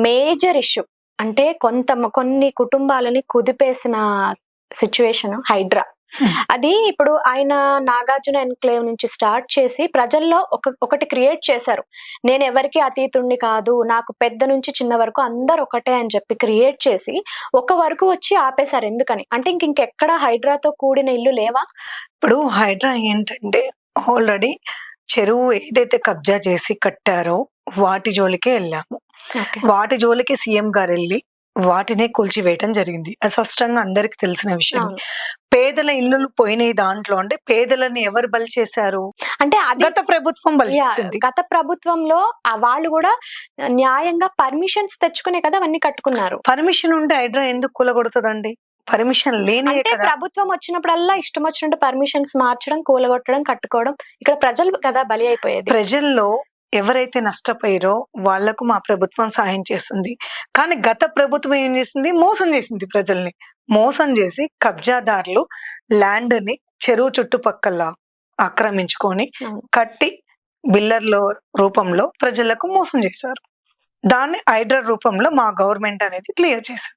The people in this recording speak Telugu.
Major issue. అంటే కొన్ని కుటుంబాలని కుదిపేసిన సిట్యుయేషన్ హైడ్రా. అది ఇప్పుడు ఆయన నాగార్జున ఎన్‌క్లేవ్ నుంచి స్టార్ట్ చేసి ప్రజల్లో ఒకటి క్రియేట్ చేశారు. నేనెవరికీ అతీతుడిని కాదు. నాకు పెద్ద నుంచి చిన్న వరకు అందరూ ఒకటే అని చెప్పి క్రియేట్ చేసి ఒక వరకు వచ్చి ఆపేశారు. ఎందుకని? అంటే ఇంకెక్కడ హైడ్రాతో కూడిన ఇల్లు లేవా? ఇప్పుడు హైడ్రా ఏంటంటే ఆల్రెడీ చెరువు ఏదైతే కబ్జా చేసి కట్టారో వాటి జోలికే వెళ్ళాము. ఓకే. వాటి జోలికి సీఎం గారు వెళ్ళి వాటినే కూల్చివేయటం జరిగింది. అది స్పష్టంగా అందరికి తెలిసిన విషయం. అవును. పేదల ఇల్లులు పోయినాయి దాంట్లో. అంటే పేదలని ఎవరు బలి చేశారు? అంటే అది గత ప్రభుత్వం బలి చేసింది. గత ప్రభుత్వంలో వాళ్ళు గూడా న్యాయంగా పర్మిషన్స్ తెచ్చుకునే కదా అవన్నీ కట్టుకున్నారు. పర్మిషన్ ఉంటే హైడ్రా ఎందుకు కూలగొడుతుందండి? పర్మిషన్ లేనియే అంటే కదా. ప్రభుత్వం వచ్చినప్పుడల్లా ఇష్టం వచ్చినట్టు పర్మిషన్స్ మార్చడం, కూలగొట్టడం, కట్టుకోవడం. ఇక్కడ ప్రజలు కదా బలి అయిపోయేది. ప్రజల్లో ఎవరైతే నష్టపోయారో వాళ్లకు మా ప్రభుత్వం సహాయం చేస్తుంది. కానీ గత ప్రభుత్వం ఏం చేసింది? మోసం చేసింది ప్రజల్ని. మోసం చేసి కబ్జాదారులు ల్యాండ్ ని చెరువు చుట్టుపక్కల ఆక్రమించుకొని అవును. కట్టి బిల్లర్ల రూపంలో ప్రజలకు మోసం చేశారు. దాన్ని హైడ్రా రూపంలో మా గవర్నమెంట్ అనేది క్లియర్ చేసింది.